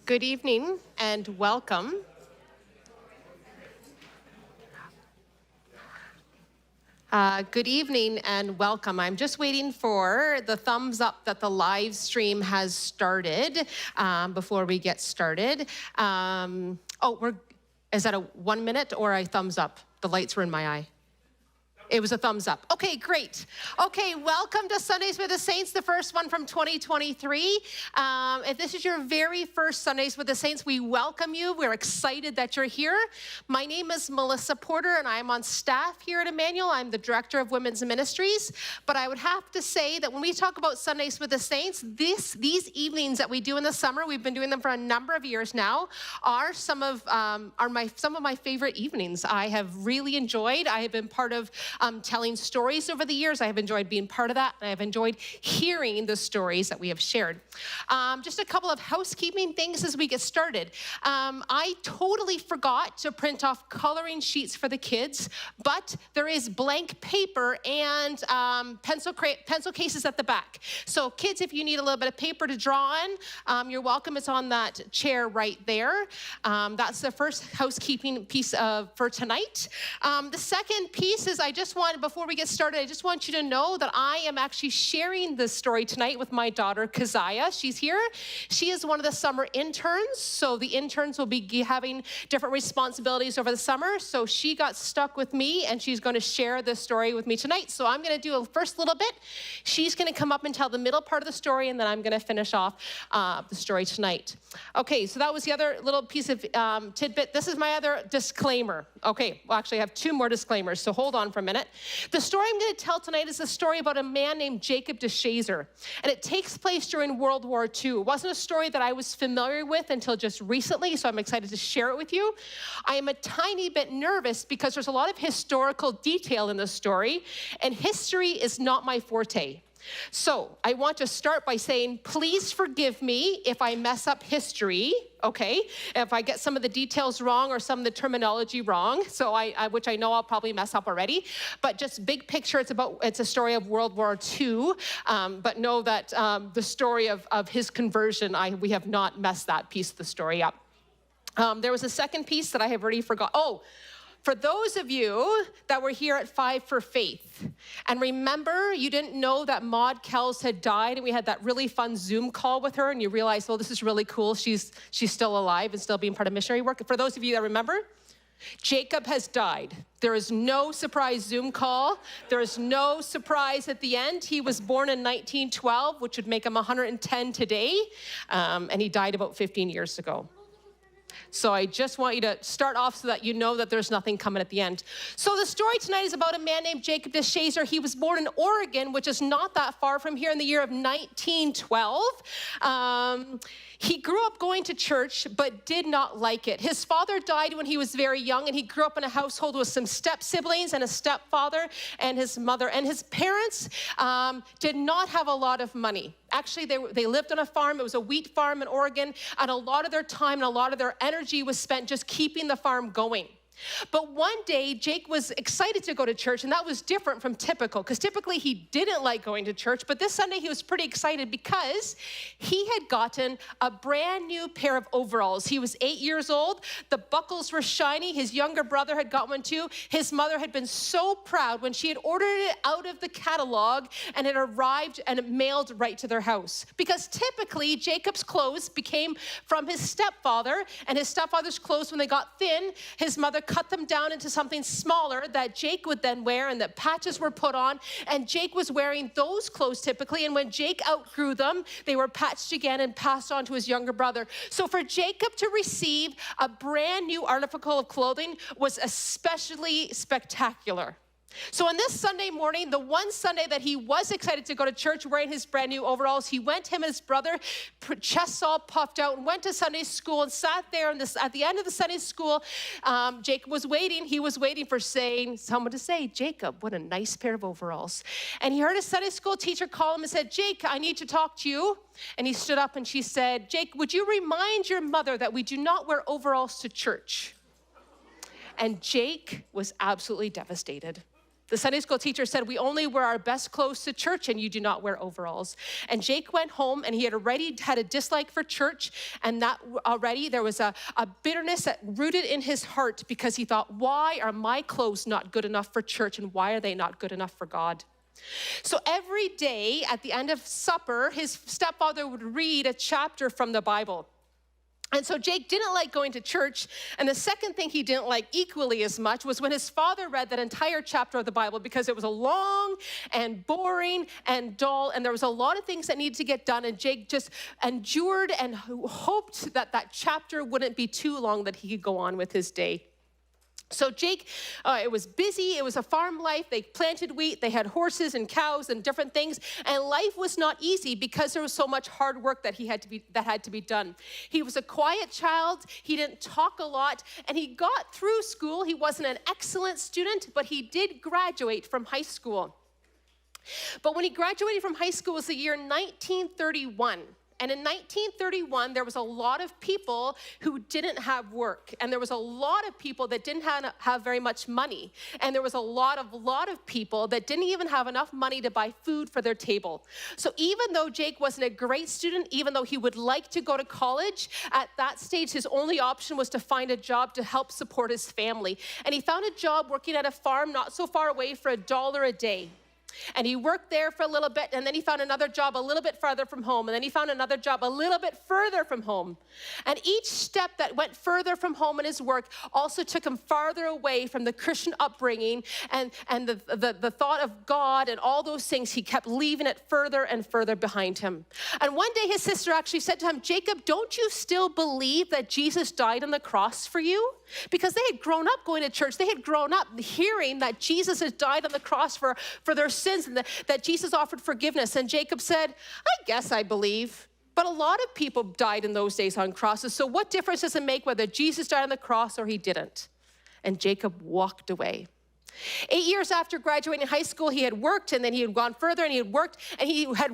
Good evening and welcome. Good evening and welcome. I'm just waiting for the thumbs up that the live stream has started before we get started. Is that a 1 minute or a thumbs up? The lights were in my eye. It was a thumbs up. Okay, great. Okay, welcome to Sundays with the Saints, the first one from 2023. If this is your very first Sundays with the Saints, we welcome you. We're excited that you're here. My name is Melissa Porter, and I'm on staff here at Emmanuel. I'm the Director of Women's Ministries. But I would have to say that when we talk about Sundays with the Saints, these evenings that we do in the summer, we've been doing them for a number of years now, are some of my favorite evenings. I have really enjoyed. I have been part of telling stories over the years. I have enjoyed being part of that, and I have enjoyed hearing the stories that we have shared. Just a couple of housekeeping things as we get started. I totally forgot to print off coloring sheets for the kids, but there is blank paper and pencil cases at the back. So kids, if you need a little bit of paper to draw on, you're welcome. It's on that chair right there. That's the first housekeeping piece for tonight. The second piece is before we get started, I just want you to know that I am actually sharing this story tonight with my daughter, Keziah. She's here. She is one of the summer interns, so the interns will be having different responsibilities over the summer, so she got stuck with me, and she's going to share this story with me tonight. So I'm going to do a first little bit. She's going to come up and tell the middle part of the story, and then I'm going to finish off the story tonight. Okay, so that was the other little piece of tidbit. This is my other disclaimer. Okay, well, actually, I have two more disclaimers, so hold on for a minute. The story I'm going to tell tonight is a story about a man named Jacob DeShazer, and it takes place during World War II. It wasn't a story that I was familiar with until just recently, so I'm excited to share it with you. I am a tiny bit nervous because there's a lot of historical detail in this story, and history is not my forte. So I want to start by saying, please forgive me if I mess up history, okay? If I get some of the details wrong or some of the terminology wrong, which I know I'll probably mess up already. But just big picture, it's a story of World War II. But know that the story of his conversion, we have not messed that piece of the story up. There was a second piece that I have already forgot. For those of you that were here at 5 for Faith, and remember, you didn't know that Maud Kells had died, and we had that really fun Zoom call with her, and you realized, well, this is really cool. She's still alive and still being part of missionary work. For those of you that remember, Jacob has died. There is no surprise Zoom call. There is no surprise at the end. He was born in 1912, which would make him 110 today, and he died about 15 years ago. So I just want you to start off so that you know that there's nothing coming at the end. So the story tonight is about a man named Jacob DeShazer. He was born in Oregon, which is not that far from here, in the year of 1912. He grew up going to church, but did not like it. His father died when he was very young, and he grew up in a household with some step-siblings and a stepfather and his mother. And his parents did not have a lot of money. Actually, they lived on a farm. It was a wheat farm in Oregon, and a lot of their time and a lot of their energy was spent just keeping the farm going. But one day, Jake was excited to go to church, and that was different from typical, because typically he didn't like going to church, but this Sunday he was pretty excited because he had gotten a brand new pair of overalls. He was 8 years old. The buckles were shiny. His younger brother had got one too. His mother had been so proud when she had ordered it out of the catalog, and it arrived and it mailed right to their house. Because typically, Jacob's clothes became from his stepfather, and his stepfather's clothes, when they got thin, his mother cut them down into something smaller that Jake would then wear, and that patches were put on, and Jake was wearing those clothes typically, and when Jake outgrew them, they were patched again and passed on to his younger brother. So for Jacob to receive a brand new article of clothing was especially spectacular. So on this Sunday morning, the one Sunday that he was excited to go to church wearing his brand new overalls, him and his brother, chests all puffed out, and went to Sunday school and sat there. And at the end of the Sunday school, Jacob was waiting. He was waiting for someone to say, Jacob, what a nice pair of overalls. And he heard a Sunday school teacher call him and said, Jake, I need to talk to you. And he stood up and she said, Jake, would you remind your mother that we do not wear overalls to church? And Jake was absolutely devastated. The Sunday school teacher said, we only wear our best clothes to church and you do not wear overalls. And Jake went home and he had already had a dislike for church, and that already there was a bitterness that rooted in his heart because he thought, why are my clothes not good enough for church and why are they not good enough for God? So every day at the end of supper, his stepfather would read a chapter from the Bible. And so Jake didn't like going to church. And the second thing he didn't like equally as much was when his father read that entire chapter of the Bible, because it was a long and boring and dull, and there was a lot of things that needed to get done. And Jake just endured and hoped that that chapter wouldn't be too long, that he could go on with his day. So Jake, it was busy. It was a farm life. They planted wheat. They had horses and cows and different things. And life was not easy because there was so much hard work that had to be done. He was a quiet child. He didn't talk a lot. And he got through school. He wasn't an excellent student, but he did graduate from high school. But when he graduated from high school, it was the year 1931. And in 1931, there was a lot of people who didn't have work. And there was a lot of people that didn't have very much money. And there was a lot of people that didn't even have enough money to buy food for their table. So even though Jake wasn't a great student, even though he would like to go to college, at that stage, his only option was to find a job to help support his family. And he found a job working at a farm not so far away for $1 a day. And he worked there for a little bit, and then he found another job a little bit farther from home, and then he found another job a little bit further from home. And each step that went further from home in his work also took him farther away from the Christian upbringing and the thought of God and all those things. He kept leaving it further and further behind him. And one day his sister actually said to him, Jacob, don't you still believe that Jesus died on the cross for you? Because they had grown up going to church. They had grown up hearing that Jesus had died on the cross for their sins, and that Jesus offered forgiveness. And Jacob said, I guess I believe. But a lot of people died in those days on crosses. So what difference does it make whether Jesus died on the cross or he didn't? And Jacob walked away. 8 years after graduating high school, he had worked, and then he had gone further, and he had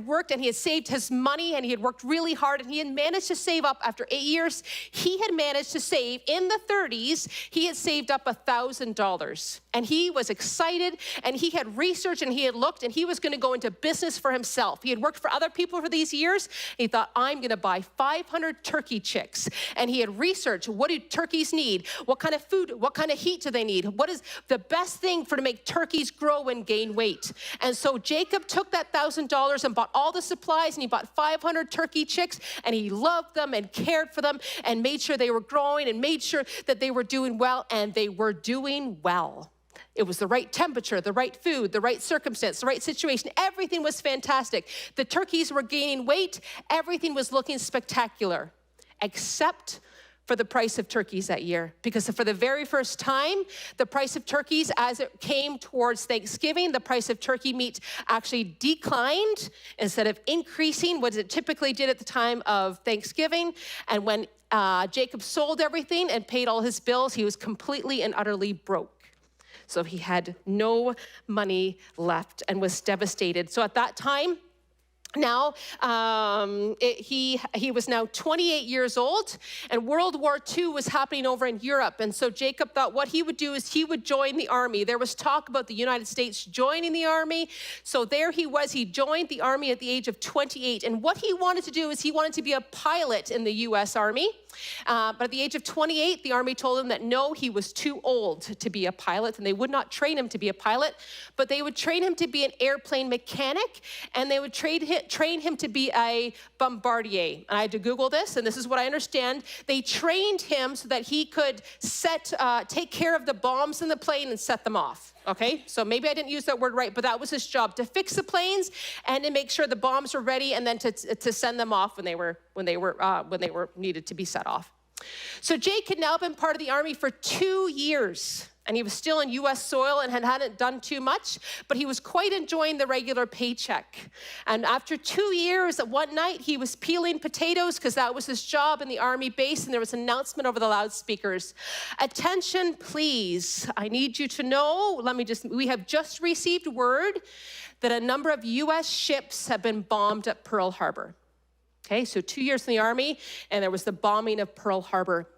worked, and he had saved his money, and he had worked really hard, and he had managed to save up. After 8 years, he had managed to save, in the 30s, he had saved up $1,000. And he was excited, and he had researched, and he had looked, and he was going to go into business for himself. He had worked for other people for these years. He thought, I'm going to buy 500 turkey chicks. And he had researched, what do turkeys need? What kind of food, what kind of heat do they need? What is the best thing to make turkeys grow and gain weight? And so Jacob took that $1,000 and bought all the supplies, and he bought 500 turkey chicks, and he loved them and cared for them and made sure they were growing and made sure that they were doing well, and they were doing well. It was the right temperature, the right food, the right circumstance, the right situation. Everything was fantastic. The turkeys were gaining weight. Everything was looking spectacular, except for the price of turkeys that year. Because for the very first time, the price of turkeys, as it came towards Thanksgiving, the price of turkey meat actually declined instead of increasing, what it typically did at the time of Thanksgiving. And when Jacob sold everything and paid all his bills, he was completely and utterly broke. So he had no money left and was devastated. So at that time, now, he was now 28 years old, and World War II was happening over in Europe. And so Jacob thought what he would do is he would join the army. There was talk about the United States joining the army. So there he was. He joined the army at the age of 28. And what he wanted to do is he wanted to be a pilot in the U.S. Army. But at the age of 28, the army told him that no, he was too old to be a pilot, and they would not train him to be a pilot, but they would train him to be an airplane mechanic, and they would train him to be a bombardier. And I had to Google this, and this is what I understand. They trained him so that he could take care of the bombs in the plane and set them off. Okay, so maybe I didn't use that word right, but that was his job, to fix the planes and to make sure the bombs were ready, and then to send them off when they were needed to be set off. So Jake had now been part of the army for 2 years, and he was still in U.S. soil and hadn't done too much, but he was quite enjoying the regular paycheck. And after 2 years, one night, he was peeling potatoes because that was his job in the army base, and there was an announcement over the loudspeakers. Attention, please. I need you to know, we have just received word that a number of U.S. ships have been bombed at Pearl Harbor. Okay, so 2 years in the army, and there was the bombing of Pearl Harbor.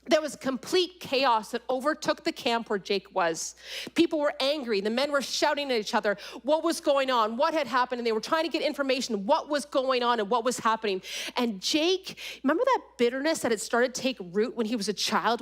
There was complete chaos that overtook the camp where Jake was. People were angry. The men were shouting at each other what was going on, what had happened, and they were trying to get information, what was going on and what was happening. And Jake, remember that bitterness that had started to take root when he was a child,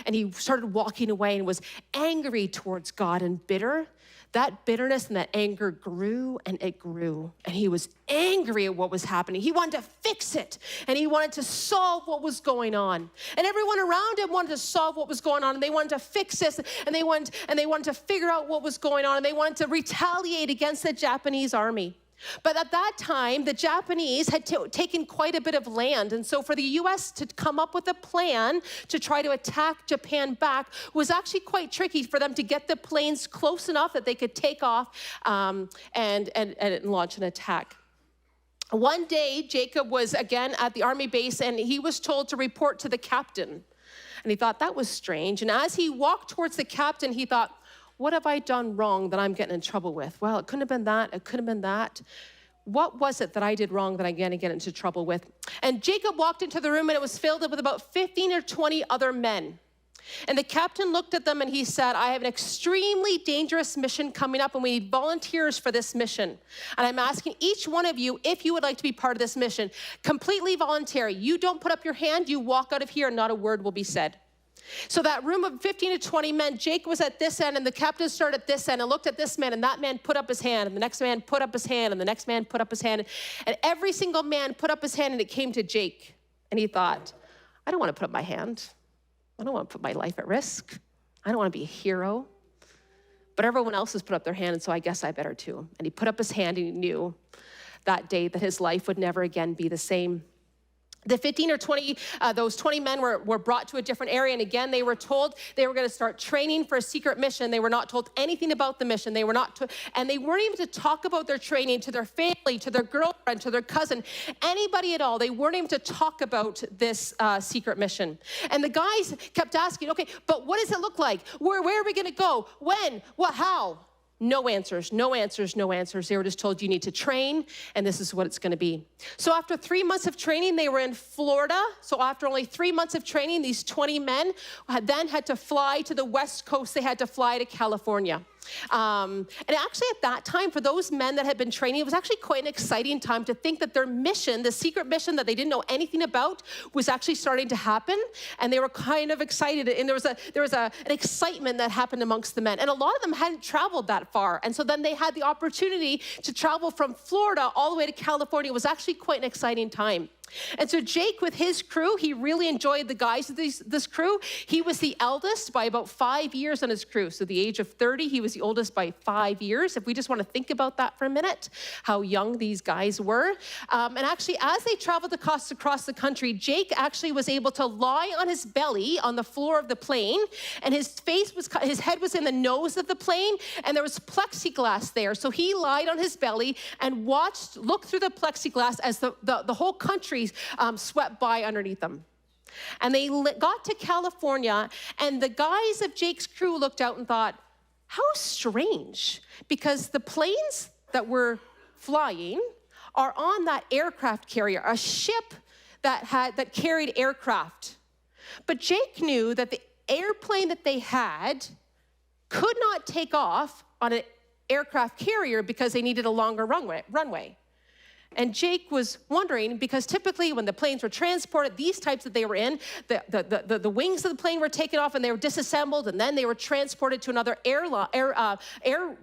and he started walking away and was angry towards God and bitter? That bitterness and that anger grew and it grew. And he was angry at what was happening. He wanted to fix it. And he wanted to solve what was going on. And everyone around him wanted to solve what was going on. And they wanted to fix this. And they wanted to figure out what was going on. And they wanted to retaliate against the Japanese army. But at that time, the Japanese had taken quite a bit of land. And so for the U.S. to come up with a plan to try to attack Japan back was actually quite tricky for them to get the planes close enough that they could take off and launch an attack. One day, Jacob was again at the army base, and he was told to report to the captain. And he thought that was strange. And as he walked towards the captain, he thought, what have I done wrong that I'm getting in trouble with? Well, it couldn't have been that. It could have been that. What was it that I did wrong that I'm going to get into trouble with? And Jacob walked into the room, and it was filled up with about 15 or 20 other men. And the captain looked at them and he said, I have an extremely dangerous mission coming up, and we need volunteers for this mission. And I'm asking each one of you if you would like to be part of this mission. Completely voluntary. You don't put up your hand, you walk out of here and not a word will be said. So that room of 15 to 20 men, Jake was at this end and the captain started at this end and looked at this man, and that man put up his hand, and the next man put up his hand, and the next man put up his hand. And every single man put up his hand, and it came to Jake. And he thought, I don't want to put up my hand. I don't want to put my life at risk. I don't want to be a hero. But everyone else has put up their hand, and so I guess I better too. And he put up his hand, and he knew that day that his life would never again be the same. The 15 or 20, those 20 men were brought to a different area. And again, they were told they were going to start training for a secret mission. They were not told anything about the mission. And they weren't even to talk about their training to their family, to their girlfriend, to their cousin, anybody at all. They weren't even to talk about this secret mission. And the guys kept asking, okay, but what does it look like? Where are we going to go? When? What? How? No answers, no answers, no answers. They were just told you need to train, and this is what it's going to be. So after 3 months of training, they were in Florida. So after only 3 months of training, these 20 men then had to fly to the West Coast. They had to fly to California. And actually at that time, for those men that had been training, it was actually quite an exciting time to think that their mission, the secret mission that they didn't know anything about, was actually starting to happen. And they were kind of excited. And there was an excitement that happened amongst the men. And a lot of them hadn't traveled that far. And so then they had the opportunity to travel from Florida all the way to California. It was actually quite an exciting time. And so Jake, with his crew, he really enjoyed the guys of this crew. He was the eldest by about 5 years on his crew. So the age of 30, he was the oldest by 5 years. If we just want to think about that for a minute, how young these guys were. And actually, as they traveled across the country, Jake actually was able to lie on his belly on the floor of the plane, and his head was in the nose of the plane, and there was plexiglass there. So he lied on his belly and looked through the plexiglass as the whole country swept by underneath them. And they got to California, and the guys of Jake's crew looked out and thought, how strange, because the planes that were flying are on that aircraft carrier, a ship that carried aircraft. But Jake knew that the airplane that they had could not take off on an aircraft carrier because they needed a longer runway. And Jake was wondering, because typically when the planes were transported, these types that they were in, the wings of the plane were taken off and they were disassembled, and then they were transported to another air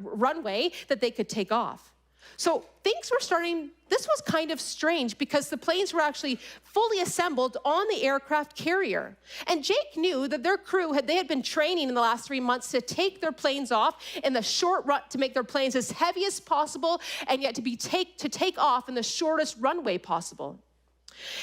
runway that they could take off. So things were starting, this was kind of strange because the planes were actually fully assembled on the aircraft carrier. And Jake knew that their crew, they had been training in the last 3 months to take their planes off in the short run, to make their planes as heavy as possible, and yet to take off in the shortest runway possible.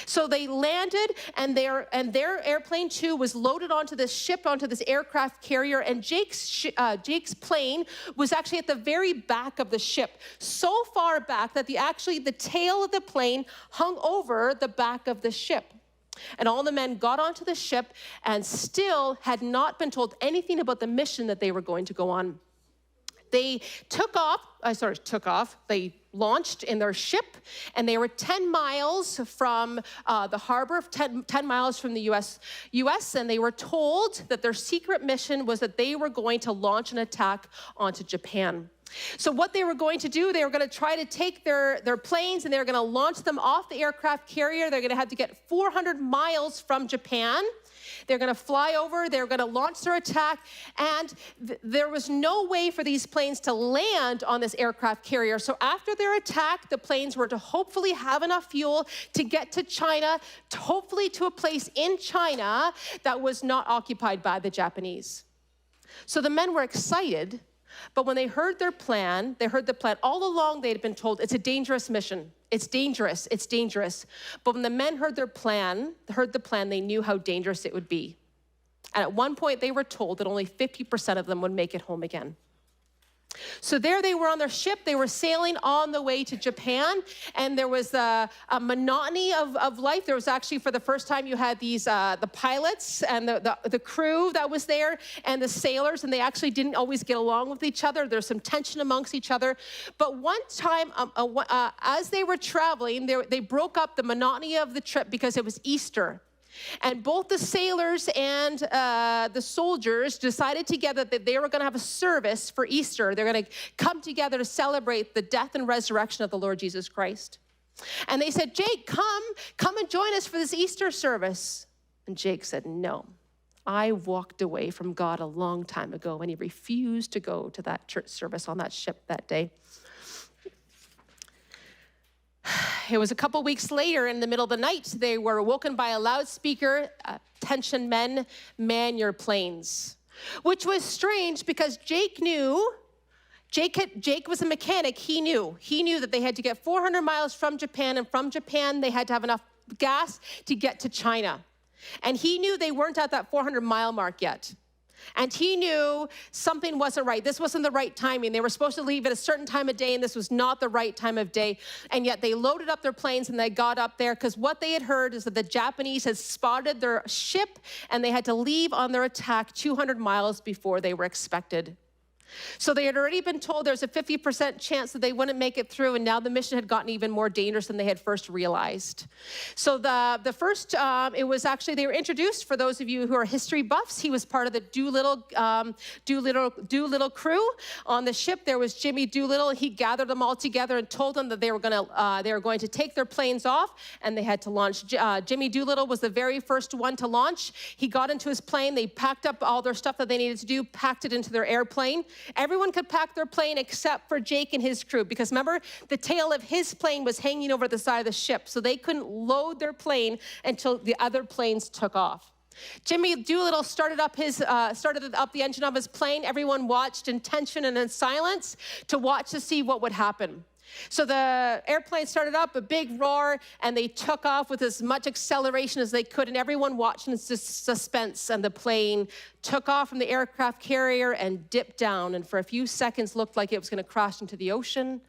So they landed, and their airplane too was loaded onto this ship, onto this aircraft carrier, and Jake's plane was actually at the very back of the ship, so far back that the tail of the plane hung over the back of the ship. And all the men got onto the ship and still had not been told anything about the mission that they were going to go on. They they launched in their ship, and they were 10 miles from the harbor, 10 miles from the US, and they were told that their secret mission was that they were going to launch an attack onto Japan. So what they were going to do, they were going to try to take their planes, and they were going to launch them off the aircraft carrier. They're going to have to get 400 miles from Japan. They're going to fly over, they're going to launch their attack, and there was no way for these planes to land on this aircraft carrier. So after their attack, the planes were to hopefully have enough fuel to get to China, hopefully to a place in China that was not occupied by the Japanese. So the men were excited, but when they heard their plan, all along they had been told, it's a dangerous mission. It's dangerous, it's dangerous. But when the men heard the plan, they knew how dangerous it would be. And at one point they were told that only 50% of them would make it home again. So there they were on their ship, they were sailing on the way to Japan, and there was a monotony of life. There was actually, for the first time, you had these, the pilots and the crew that was there, and the sailors, and they actually didn't always get along with each other. There's some tension amongst each other. But one time, as they were traveling, they broke up the monotony of the trip because it was Easter. And both the sailors and the soldiers decided together that they were going to have a service for Easter. They're going to come together to celebrate the death and resurrection of the Lord Jesus Christ. And they said, Jake, come and join us for this Easter service. And Jake said, no, I walked away from God a long time ago, and he refused to go to that church service on that ship that day. It was a couple weeks later, in the middle of the night, they were awoken by a loudspeaker, attention men, man your planes. Which was strange because Jake knew, Jake was a mechanic, he knew that they had to get 400 miles from Japan, and from Japan they had to have enough gas to get to China. And he knew they weren't at that 400-mile mark yet. And he knew something wasn't right. This wasn't the right timing. They were supposed to leave at a certain time of day, and this was not the right time of day. And yet they loaded up their planes and they got up there because what they had heard is that the Japanese had spotted their ship, and they had to leave on their attack 200 miles before they were expected. So they had already been told there's a 50% chance that they wouldn't make it through, and now the mission had gotten even more dangerous than they had first realized. So the first, it was actually, they were introduced, for those of you who are history buffs, he was part of the Doolittle crew on the ship. There was Jimmy Doolittle. He gathered them all together and told them that they were going to take their planes off, and they had to launch. Jimmy Doolittle was the very first one to launch. He got into his plane. They packed up all their stuff that they needed to do, packed it into their airplane. Everyone could pack their plane except for Jake and his crew, because remember, the tail of his plane was hanging over the side of the ship, so they couldn't load their plane until the other planes took off. Jimmy Doolittle started up the engine of his plane. Everyone watched in tension and in silence to see what would happen. So the airplane started up, a big roar, and they took off with as much acceleration as they could, and everyone watched in suspense, and the plane took off from the aircraft carrier and dipped down, and for a few seconds looked like it was going to crash into the ocean.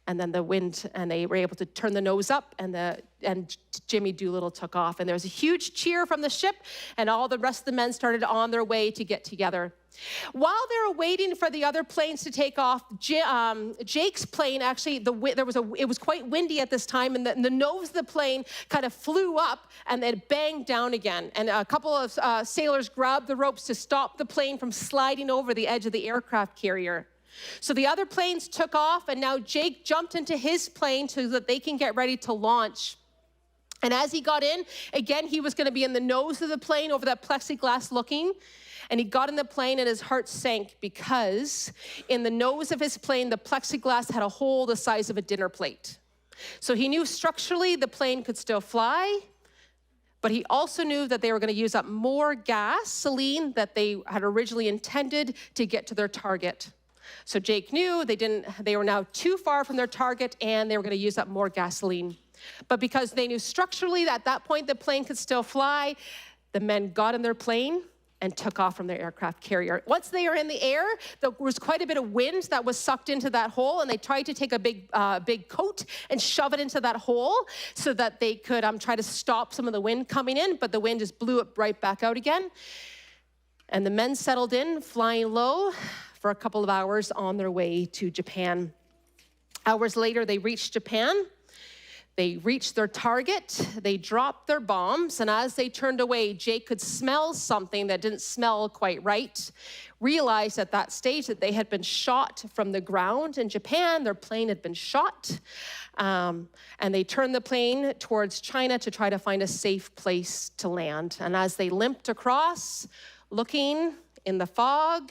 And then the wind, and they were able to turn the nose up, and Jimmy Doolittle took off. And there was a huge cheer from the ship, and all the rest of the men started on their way to get together. While they were waiting for the other planes to take off, Jake's plane actually, it was quite windy at this time, and the nose of the plane kind of flew up and then banged down again. And a couple of sailors grabbed the ropes to stop the plane from sliding over the edge of the aircraft carrier. So the other planes took off, and now Jake jumped into his plane so that they can get ready to launch. And as he got in, again, he was going to be in the nose of the plane over that plexiglass looking. And he got in the plane, and his heart sank because in the nose of his plane, the plexiglass had a hole the size of a dinner plate. So he knew structurally the plane could still fly, but he also knew that they were going to use up more gasoline that they had originally intended to get to their target. So Jake knew they were now too far from their target, and they were going to use up more gasoline. But because they knew structurally that at that point the plane could still fly, the men got in their plane and took off from their aircraft carrier. Once they were in the air, there was quite a bit of wind that was sucked into that hole, and they tried to take a big coat and shove it into that hole so that they could try to stop some of the wind coming in, but the wind just blew it right back out again. And the men settled in, flying low, for a couple of hours on their way to Japan. Hours later, they reached Japan. They reached their target, they dropped their bombs, and as they turned away, Jake could smell something that didn't smell quite right, realized at that stage that they had been shot from the ground in Japan. Their plane had been shot, and they turned the plane towards China to try to find a safe place to land. And as they limped across, looking in the fog,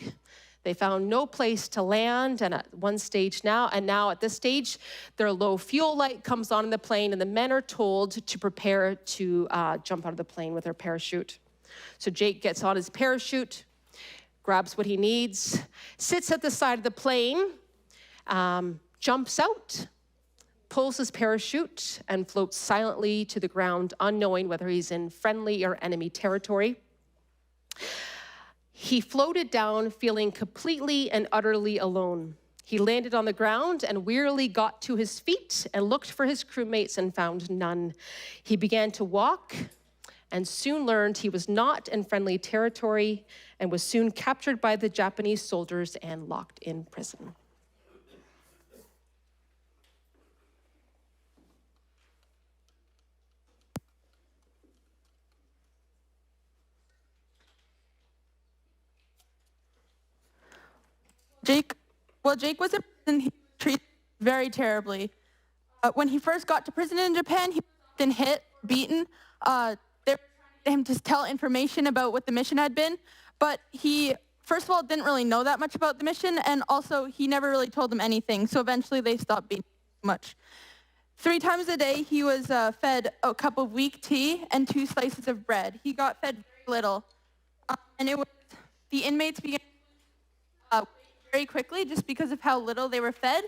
they found no place to land, and at one stage now at this stage, their low fuel light comes on in the plane, and the men are told to prepare to jump out of the plane with their parachute. So Jake gets on his parachute, grabs what he needs, sits at the side of the plane, jumps out, pulls his parachute, and floats silently to the ground, unknowing whether he's in friendly or enemy territory. He floated down, feeling completely and utterly alone. He landed on the ground and wearily got to his feet and looked for his crewmates and found none. He began to walk and soon learned he was not in friendly territory and was soon captured by the Japanese soldiers and locked in prison. Jake was in prison, he was treated very terribly. When he first got to prison in Japan, he was often hit, beaten. They were trying to get him to tell information about what the mission had been, but he, first of all, didn't really know that much about the mission, and also he never really told them anything, so eventually they stopped beating him much. 3 times a day, he was fed a cup of weak tea and 2 slices of bread. He got fed very little, and the inmates began very quickly just because of how little they were fed.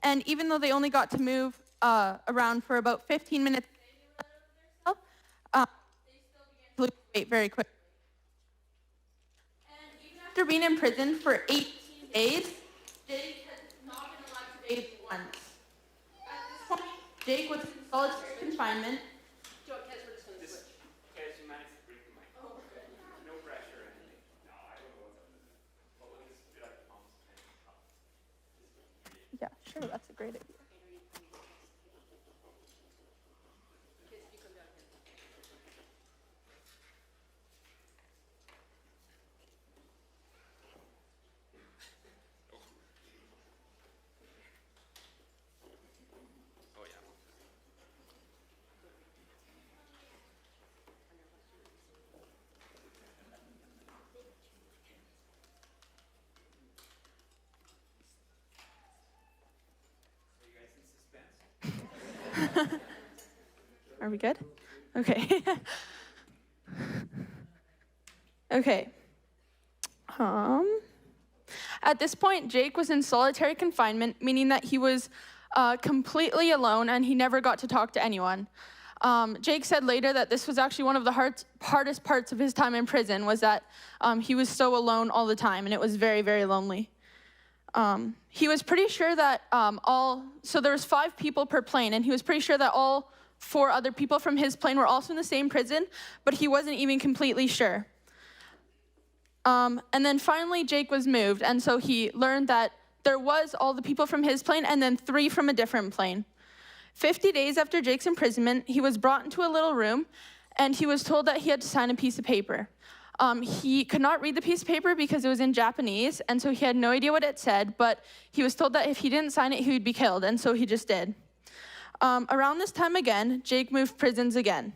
And even though they only got to move around for about 15 minutes, they still began to lose weight very quickly. And even after being in prison for 18 days, Jake had not been allowed to bathe once. At this point, Jake was in solitary confinement. Yeah, sure, that's a great idea. Are we good? Okay. Okay. At this point, Jake was in solitary confinement, meaning that he was completely alone and he never got to talk to anyone. Jake said later that this was actually one of the hardest parts of his time in prison, was that he was so alone all the time, and it was very, very lonely. He was pretty sure that so there was 5 people per plane, and he was pretty sure that all 4 other people from his plane were also in the same prison, but he wasn't even completely sure. And then finally, Jake was moved, and so he learned that there was all the people from his plane and then 3 from a different plane. 50 days after Jake's imprisonment, he was brought into a little room, and he was told that he had to sign a piece of paper. He could not read the piece of paper because it was in Japanese, and so he had no idea what it said, but he was told that if he didn't sign it, he would be killed, and so he just did. Around this time again, Jake moved prisons again.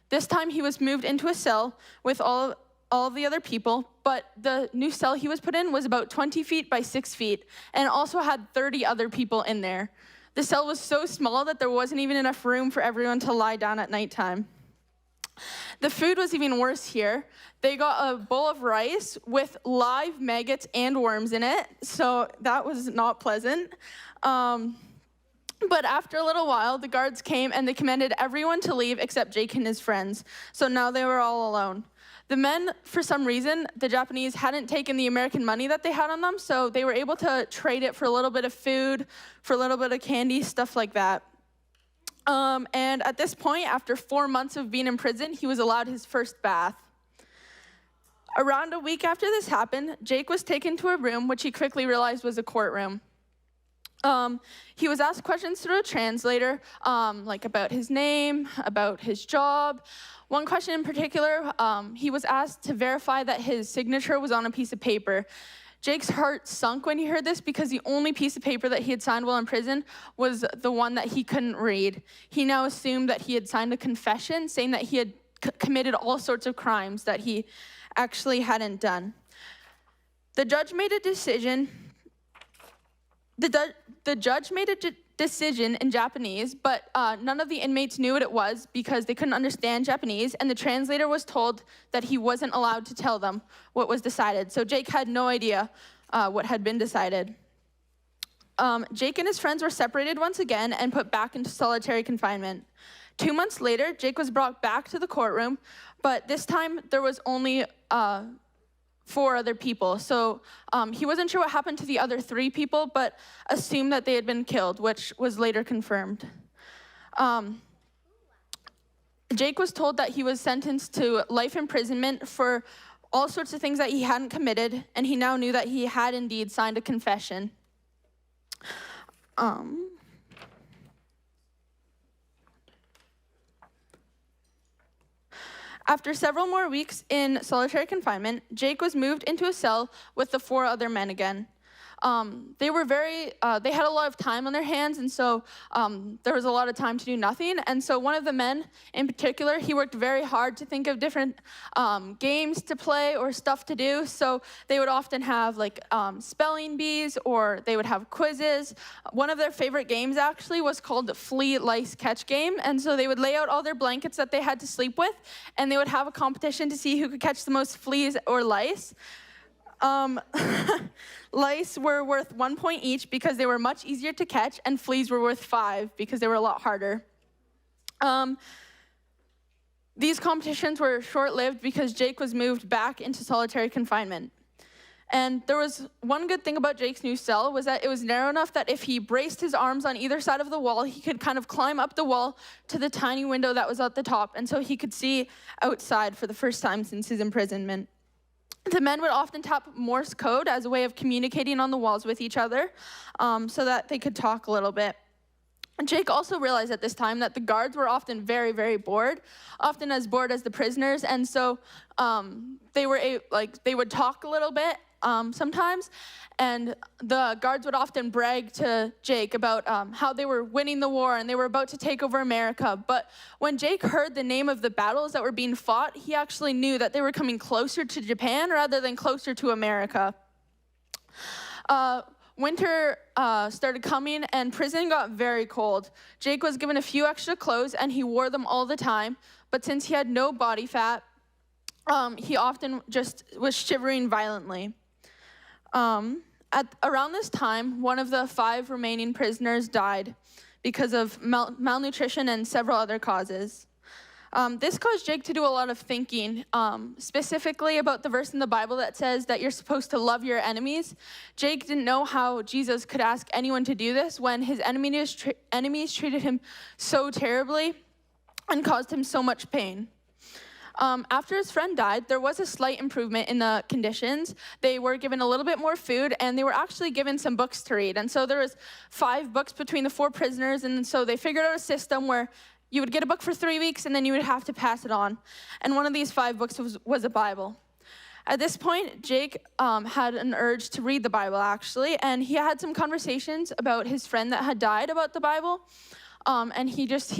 This time he was moved into a cell with all of the other people, but the new cell he was put in was about 20 feet by 6 feet, and also had 30 other people in there. The cell was so small that there wasn't even enough room for everyone to lie down at nighttime. The food was even worse here. They got a bowl of rice with live maggots and worms in it, so that was not pleasant. But after a little while, the guards came and they commanded everyone to leave except Jake and his friends. So now they were all alone. The men, for some reason, the Japanese hadn't taken the American money that they had on them, so they were able to trade it for a little bit of food, for a little bit of candy, stuff like that. And at this point, after 4 months of being in prison, he was allowed his first bath. Around a week after this happened, Jake was taken to a room, which he quickly realized was a courtroom. He was asked questions through a translator, like about his name, about his job. One question in particular, he was asked to verify that his signature was on a piece of paper. Jake's heart sunk when he heard this because the only piece of paper that he had signed while in prison was the one that he couldn't read. He now assumed that he had signed a confession saying that he had committed all sorts of crimes that he actually hadn't done. The judge made a decision. The judge made a decision in Japanese, but none of the inmates knew what it was because they couldn't understand Japanese, and the translator was told that he wasn't allowed to tell them what was decided. So Jake had no idea what had been decided. Jake and his friends were separated once again and put back into solitary confinement. 2 months later, Jake was brought back to the courtroom, but this time there was only 4 other people. So he wasn't sure what happened to the other 3 people, but assumed that they had been killed, which was later confirmed. Jake was told that he was sentenced to life imprisonment for all sorts of things that he hadn't committed, and he now knew that he had indeed signed a confession. After several more weeks in solitary confinement, Jake was moved into a cell with the 4 other men again. They had a lot of time on their hands, and so there was a lot of time to do nothing. And so one of the men in particular, he worked very hard to think of different games to play or stuff to do. So they would often have like spelling bees, or they would have quizzes. One of their favorite games actually was called the Flea, Lice, Catch game. And so they would lay out all their blankets that they had to sleep with, and they would have a competition to see who could catch the most fleas or lice. Lice were worth 1 point each because they were much easier to catch, and fleas were worth 5 because they were a lot harder. These competitions were short-lived because Jake was moved back into solitary confinement. And there was one good thing about Jake's new cell was that it was narrow enough that if he braced his arms on either side of the wall, he could kind of climb up the wall to the tiny window that was at the top, and so he could see outside for the first time since his imprisonment. The men would often tap Morse code as a way of communicating on the walls with each other so that they could talk a little bit. And Jake also realized at this time that the guards were often very, very bored, often as bored as the prisoners, and so they would talk a little bit sometimes, and the guards would often brag to Jake about how they were winning the war and they were about to take over America. But when Jake heard the name of the battles that were being fought, he actually knew that they were coming closer to Japan rather than closer to America. Winter started coming and prison got very cold. Jake was given a few extra clothes and he wore them all the time, but since he had no body fat, he often just was shivering violently. Around this time, one of the 5 remaining prisoners died because of malnutrition and several other causes. This caused Jake to do a lot of thinking, specifically about the verse in the Bible that says that you're supposed to love your enemies. Jake didn't know how Jesus could ask anyone to do this when his enemies treated him so terribly and caused him so much pain. After his friend died, there was a slight improvement in the conditions. They were given a little bit more food, and they were actually given some books to read. And so there was 5 books between the 4 prisoners, and so they figured out a system where you would get a book for 3 weeks, and then you would have to pass it on. And one of these 5 books was a Bible. At this point, Jake had an urge to read the Bible, actually, and he had some conversations about his friend that had died about the Bible. And he just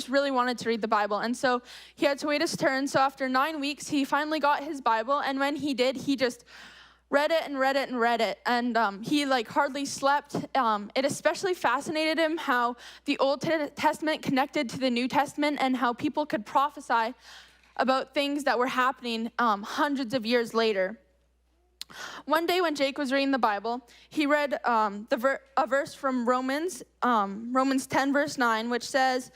really wanted to read the Bible. And so he had to wait his turn. So after 9 weeks, he finally got his Bible. And when he did, he just read it and read it and read it. And he hardly slept. It especially fascinated him how the Old Testament connected to the New Testament and how people could prophesy about things that were happening hundreds of years later. One day when Jake was reading the Bible, he read a verse from Romans 10, verse 9, which says,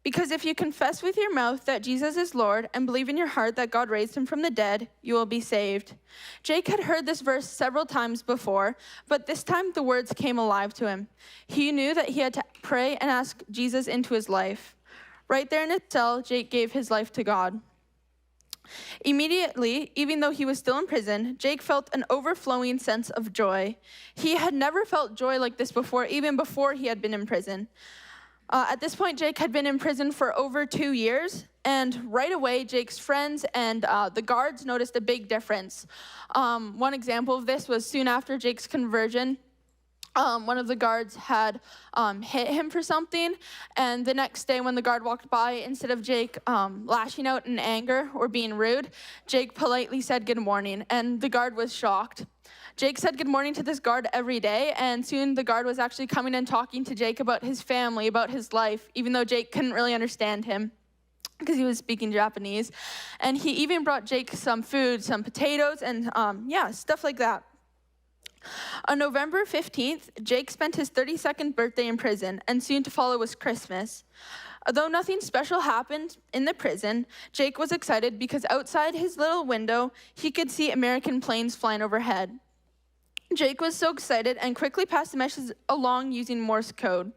"Because if you confess with your mouth that Jesus is Lord and believe in your heart that God raised him from the dead, you will be saved." Jake had heard this verse several times before, but this time the words came alive to him. He knew that he had to pray and ask Jesus into his life. Right there in his cell, Jake gave his life to God. Immediately, even though he was still in prison, Jake felt an overflowing sense of joy. He had never felt joy like this before, even before he had been in prison. At this point, Jake had been in prison for over 2 years, and right away, Jake's friends and the guards noticed a big difference. One example of this was soon after Jake's conversion, one of the guards had hit him for something, and the next day when the guard walked by, instead of Jake lashing out in anger or being rude, Jake politely said good morning, and the guard was shocked. Jake said good morning to this guard every day, and soon the guard was actually coming and talking to Jake about his family, about his life, even though Jake couldn't really understand him because he was speaking Japanese. And he even brought Jake some food, some potatoes, and stuff like that. On November 15th, Jake spent his 32nd birthday in prison, and soon to follow was Christmas. Although nothing special happened in the prison, Jake was excited because outside his little window, he could see American planes flying overhead. Jake was so excited and quickly passed the message along using Morse code.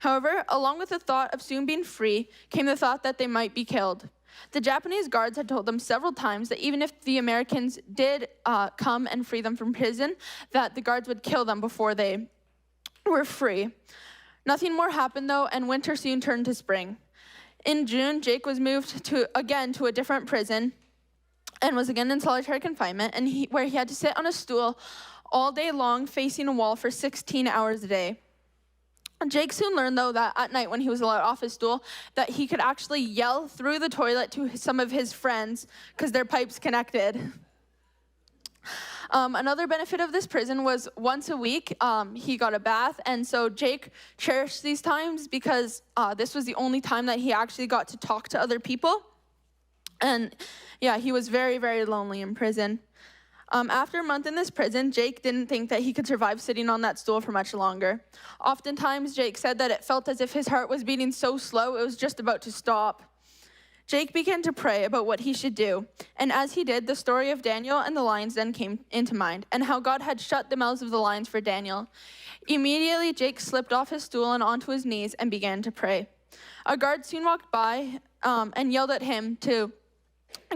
However, along with the thought of soon being free, came the thought that they might be killed. The Japanese guards had told them several times that even if the Americans did come and free them from prison, that the guards would kill them before they were free. Nothing more happened though, and winter soon turned to spring. In June, Jake was moved to a different prison and was again in solitary confinement, and where he had to sit on a stool all day long facing a wall for 16 hours a day. Jake soon learned, though, that at night when he was allowed off his stool, that he could actually yell through the toilet to some of his friends because their pipes connected. Another benefit of this prison was once a week, he got a bath, and so Jake cherished these times because this was the only time that he actually got to talk to other people. And yeah, he was very, very lonely in prison. After a month in this prison, Jake didn't think that he could survive sitting on that stool for much longer. Oftentimes, Jake said that it felt as if his heart was beating so slow it was just about to stop. Jake began to pray about what he should do, and as he did, the story of Daniel and the lions then came into mind, and how God had shut the mouths of the lions for Daniel. Immediately, Jake slipped off his stool and onto his knees and began to pray. A guard soon walked by and yelled at him to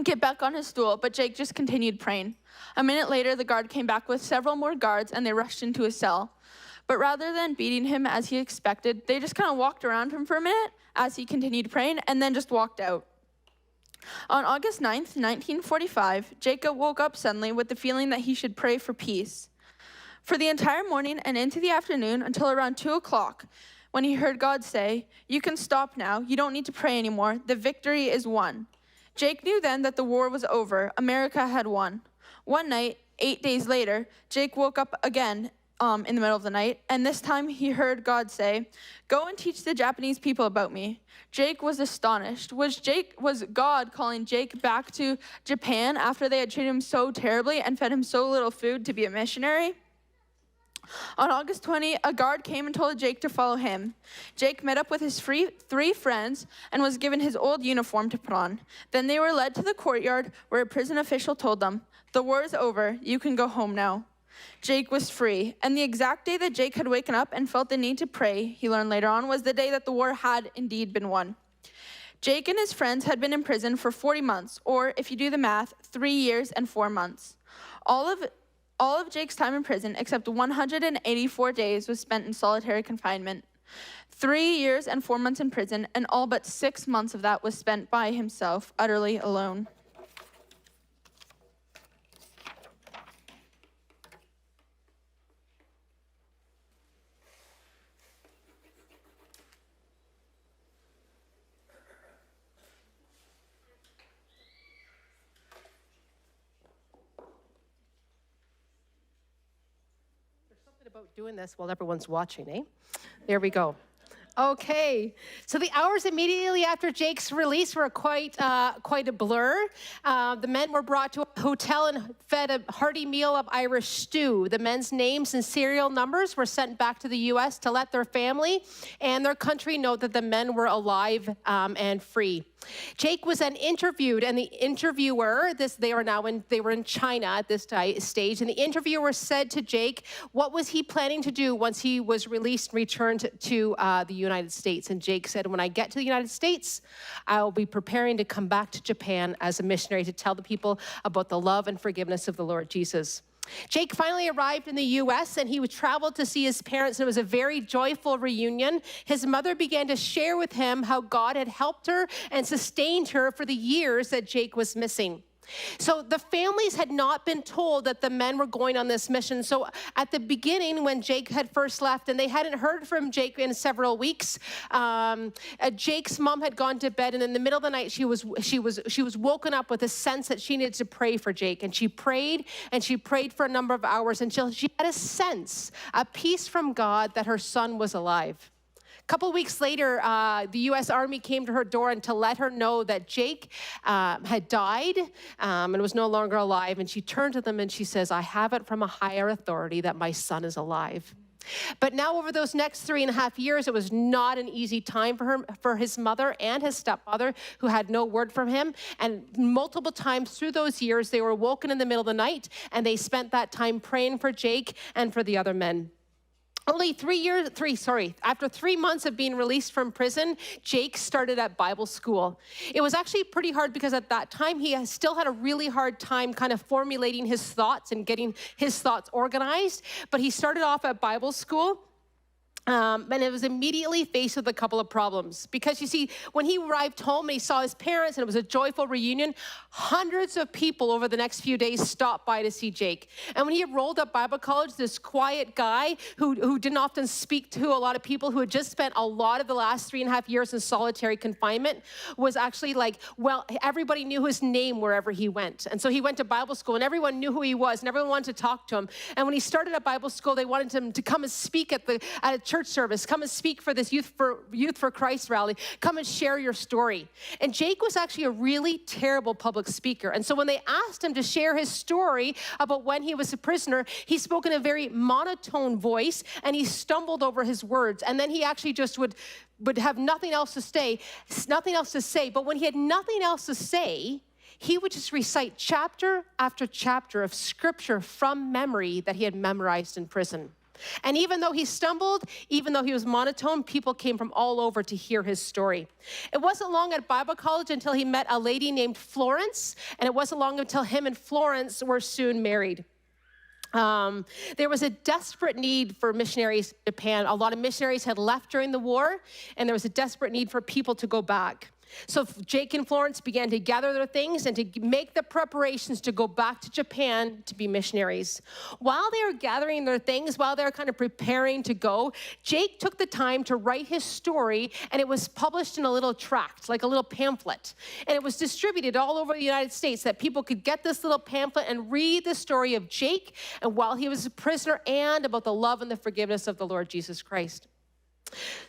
get back on his stool, but Jake just continued praying. A minute later, the guard came back with several more guards, and they rushed into his cell. But rather than beating him as he expected, they just kind of walked around him for a minute as he continued praying, and then just walked out. On August 9th, 1945, Jacob woke up suddenly with the feeling that he should pray for peace. For the entire morning and into the afternoon until around 2 o'clock, when he heard God say, "You can stop now, you don't need to pray anymore, the victory is won." Jake knew then that the war was over, America had won. One night, 8 days later, Jake woke up again in the middle of the night, and this time he heard God say, "Go and teach the Japanese people about me." Jake was astonished. Was God calling Jake back to Japan after they had treated him so terribly and fed him so little food to be a missionary? On August 20, a guard came and told Jake to follow him. Jake met up with his three friends and was given his old uniform to put on. Then they were led to the courtyard where a prison official told them, "The war is over, you can go home now." Jake was free, and the exact day that Jake had waken up and felt the need to pray, he learned later on, was the day that the war had indeed been won. Jake and his friends had been in prison for 40 months, or if you do the math, 3 years and 4 months. All of Jake's time in prison, except 184 days, was spent in solitary confinement. 3 years and 4 months in prison, and all but 6 months of that was spent by himself, utterly alone. About doing this while everyone's watching, eh? There we go. Okay, so the hours immediately after Jake's release were quite a blur. The men were brought to a hotel and fed a hearty meal of Irish stew. The men's names and serial numbers were sent back to the U.S. to let their family and their country know that the men were alive and free. Jake was then interviewed, and the interviewer, they were in China at this stage, and the interviewer said to Jake, what was he planning to do once he was released and returned to the United States. And Jake said, when I get to the United States, I will be preparing to come back to Japan as a missionary to tell the people about the love and forgiveness of the Lord Jesus. Jake finally arrived in the U.S. and he would travel to see his parents, and it was a very joyful reunion. His mother began to share with him how God had helped her and sustained her for the years that Jake was missing. So the families had not been told that the men were going on this mission. So at the beginning, when Jake had first left, and they hadn't heard from Jake in several weeks, Jake's mom had gone to bed, and in the middle of the night, she was woken up with a sense that she needed to pray for Jake. And she prayed for a number of hours until she had a sense, a peace from God that her son was alive. A couple weeks later, the U.S. Army came to her door and to let her know that Jake had died and was no longer alive. And she turned to them and she says, I have it from a higher authority that my son is alive. But now over those next 3.5 years, it was not an easy time for his mother and his stepfather, who had no word from him. And multiple times through those years, they were woken in the middle of the night, and they spent that time praying for Jake and for the other men. After 3 months of being released from prison, Jake started at Bible school. It was actually pretty hard because at that time, he still had a really hard time kind of formulating his thoughts and getting his thoughts organized. But he started off at Bible school. And it was immediately faced with a couple of problems. Because you see, when he arrived home and he saw his parents and it was a joyful reunion, hundreds of people over the next few days stopped by to see Jake. And when he enrolled at Bible college, this quiet guy who didn't often speak to a lot of people, who had just spent a lot of the last 3.5 years in solitary confinement, was actually like, well, everybody knew his name wherever he went. And so he went to Bible school and everyone knew who he was and everyone wanted to talk to him. And when he started at Bible school, they wanted him to come and speak at a church service, come and speak for this Youth for Christ rally, come and share your story. And Jake was actually a really terrible public speaker. And so when they asked him to share his story about when he was a prisoner, he spoke in a very monotone voice and he stumbled over his words. And then he actually just would have nothing else to say. But when he had nothing else to say, he would just recite chapter after chapter of scripture from memory that he had memorized in prison. And even though he stumbled, even though he was monotone, people came from all over to hear his story. It wasn't long at Bible college until he met a lady named Florence, and it wasn't long until him and Florence were soon married. There was a desperate need for missionaries in Japan. A lot of missionaries had left during the war, and there was a desperate need for people to go back. So Jake and Florence began to gather their things and to make the preparations to go back to Japan to be missionaries. While they were gathering their things, while they were kind of preparing to go, Jake took the time to write his story, and it was published in a little tract, like a little pamphlet. And it was distributed all over the United States that people could get this little pamphlet and read the story of Jake and while he was a prisoner, and about the love and the forgiveness of the Lord Jesus Christ.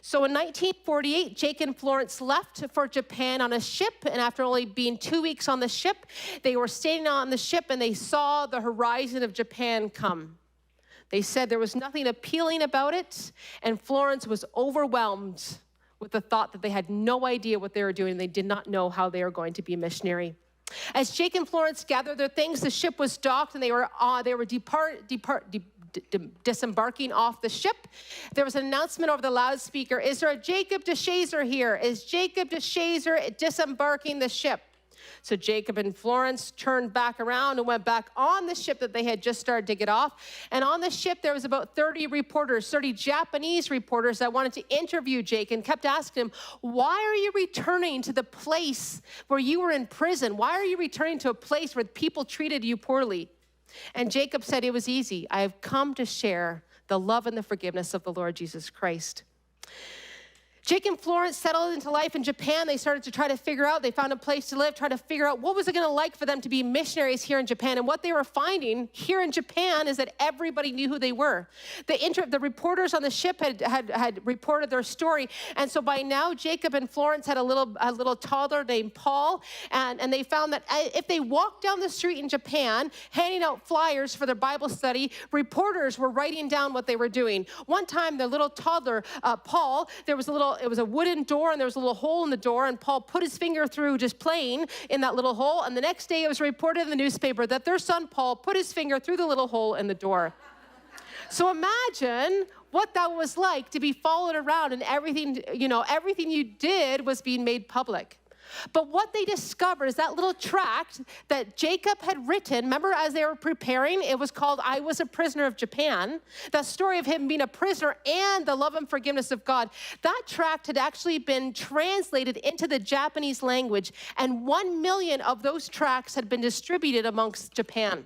So in 1948, Jake and Florence left for Japan on a ship, and after only being 2 weeks on the ship, they were standing on the ship and they saw the horizon of Japan come. They said there was nothing appealing about it, and Florence was overwhelmed with the thought that they had no idea what they were doing. They did not know how they were going to be a missionary. As Jake and Florence gathered their things, the ship was docked and they were disembarking off the ship. There was an announcement over the loudspeaker, is there a Jacob de Shazer here? Is Jacob de Shazer disembarking the ship? So Jacob and Florence turned back around and went back on the ship that they had just started to get off. And on the ship, there was about 30 reporters, 30 Japanese reporters that wanted to interview Jake and kept asking him, why are you returning to the place where you were in prison? Why are you returning to a place where people treated you poorly? And Jacob said, it was easy. I have come to share the love and the forgiveness of the Lord Jesus Christ. Jake and Florence settled into life in Japan. They started to try to figure out, they found a place to live, try to figure out what was it going to like for them to be missionaries here in Japan. And what they were finding here in Japan is that everybody knew who they were. The reporters on the ship had reported their story. And so by now, Jacob and Florence had a little toddler named Paul. And they found that if they walked down the street in Japan, handing out flyers for their Bible study, reporters were writing down what they were doing. One time, the little toddler, Paul, it was a wooden door and there was a little hole in the door, and Paul put his finger through just playing in that little hole, and the next day it was reported in the newspaper that their son Paul put his finger through the little hole in the door. So imagine what that was like to be followed around and everything you did was being made public. But what they discovered is that little tract that Jacob had written. Remember, as they were preparing, it was called I Was a Prisoner of Japan. That story of him being a prisoner and the love and forgiveness of God. That tract had actually been translated into the Japanese language, and 1 million of those tracts had been distributed amongst Japan.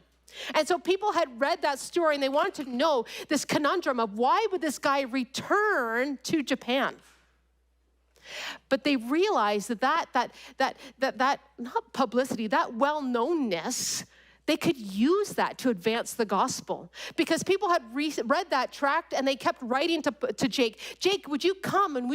And so people had read that story, and they wanted to know this conundrum of why would this guy return to Japan? But they realized that not publicity, that well-knownness, they could use that to advance the gospel. Because people had read that tract and they kept writing to Jake, Jake, would you come and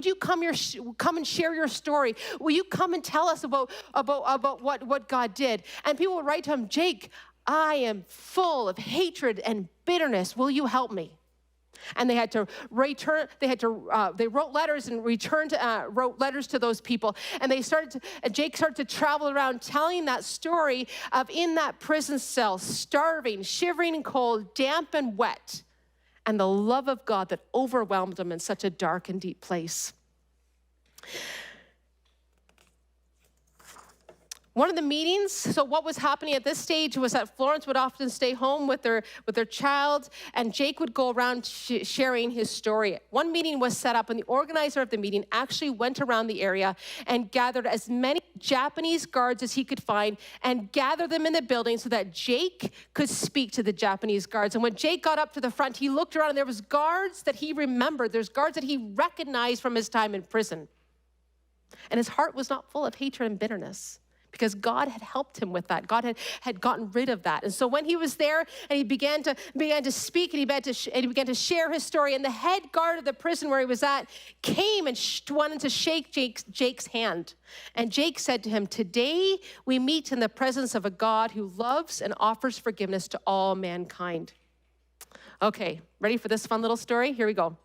come and share your story? Will you come and tell us about what God did? And people would write to him, Jake, I am full of hatred and bitterness. Will you help me? And they had to return. They wrote letters and wrote letters to those people. And Jake started to travel around telling that story of in that prison cell, starving, shivering and cold, damp and wet, and the love of God that overwhelmed him in such a dark and deep place. One of the meetings, so what was happening at this stage was that Florence would often stay home with their child, and Jake would go around sharing his story. One meeting was set up, and the organizer of the meeting actually went around the area and gathered as many Japanese guards as he could find and gathered them in the building so that Jake could speak to the Japanese guards. And when Jake got up to the front, he looked around, and there was guards that he remembered. There's guards that he recognized from his time in prison. And his heart was not full of hatred and bitterness, because God had helped him with that. God had gotten rid of that. And so when he was there and he began to speak and he began to share his story, and the head guard of the prison where he was at came and wanted to shake Jake's hand. And Jake said to him, today we meet in the presence of a God who loves and offers forgiveness to all mankind. Okay, ready for this fun little story? Here we go.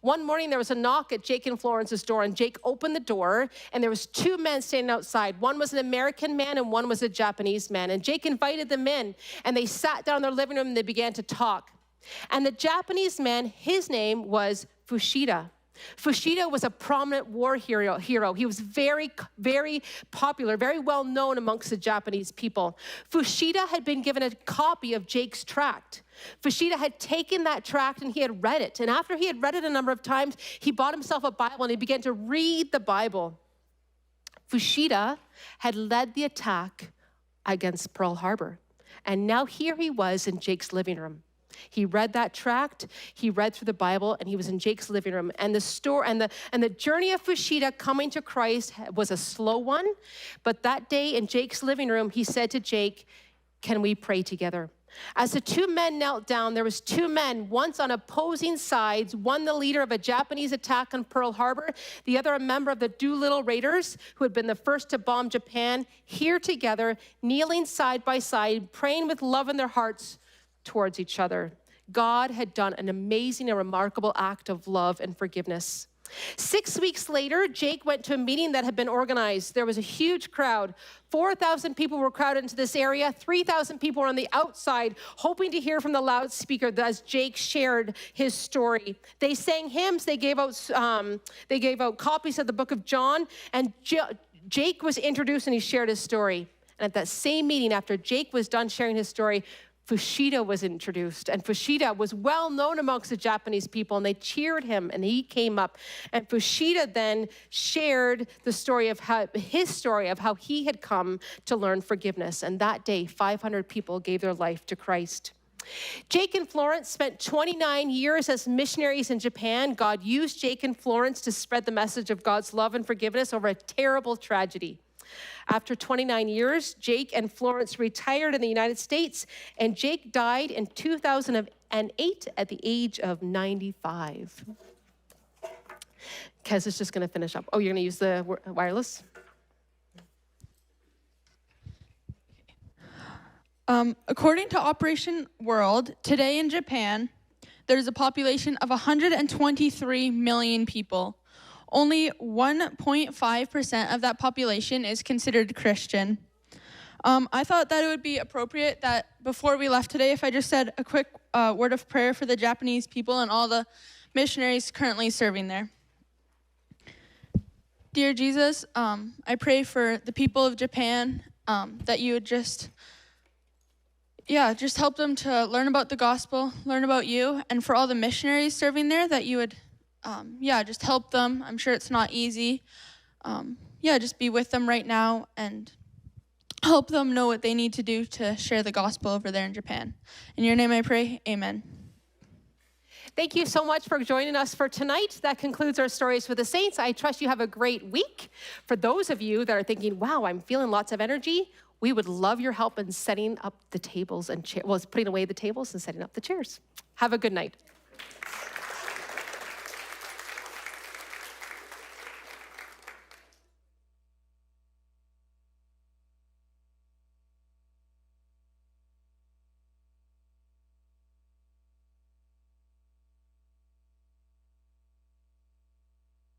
One morning, there was a knock at Jake and Florence's door, and Jake opened the door, and there was two men standing outside. One was an American man, and one was a Japanese man. And Jake invited them in, and they sat down in their living room, and they began to talk. And the Japanese man, his name was Fushida. Fushida was a prominent war hero. He was very, very popular, very well known amongst the Japanese people. Fushida had been given a copy of Jake's tract. Fushida had taken that tract and he had read it. And after he had read it a number of times, he bought himself a Bible and he began to read the Bible. Fushida had led the attack against Pearl Harbor. And now here he was in Jake's living room. He read that tract, he read through the Bible, and he was in Jake's living room. And the journey of Fushida coming to Christ was a slow one. But that day in Jake's living room, he said to Jake, can we pray together? As the two men knelt down, there was two men, once on opposing sides, one the leader of a Japanese attack on Pearl Harbor, the other a member of the Doolittle Raiders, who had been the first to bomb Japan, here together, kneeling side by side, praying with love in their hearts towards each other. God had done an amazing and remarkable act of love and forgiveness. 6 weeks later, Jake went to a meeting that had been organized. There was a huge crowd. 4,000 people were crowded into this area. 3,000 people were on the outside, hoping to hear from the loudspeaker as Jake shared his story. They sang hymns. They gave out copies of the book of John. And Jake was introduced and he shared his story. And at that same meeting, after Jake was done sharing his story, Fushida was introduced, and Fushida was well known amongst the Japanese people, and they cheered him, and he came up. And Fushida then shared his story of how he had come to learn forgiveness. And that day, 500 people gave their life to Christ. Jake and Florence spent 29 years as missionaries in Japan. God used Jake and Florence to spread the message of God's love and forgiveness over a terrible tragedy. After 29 years, Jake and Florence retired in the United States, and Jake died in 2008 at the age of 95. Kez is just going to finish up. Oh, you're going to use the wireless? According to Operation World, today in Japan, there's a population of 123 million people. Only 1.5% of that population is considered Christian. I thought that it would be appropriate that before we left today, if I just said a quick word of prayer for the Japanese people and all the missionaries currently serving there. Dear Jesus, I pray for the people of Japan, that you would just help them to learn about the gospel, learn about you, and for all the missionaries serving there, that you would, just help them. I'm sure it's not easy. Just be with them right now and help them know what they need to do to share the gospel over there in Japan. In your name I pray, amen. Thank you so much for joining us for tonight. That concludes our Stories for the Saints. I trust you have a great week. For those of you that are thinking, wow, I'm feeling lots of energy, we would love your help in setting up the tables and putting away the tables and setting up the chairs. Have a good night.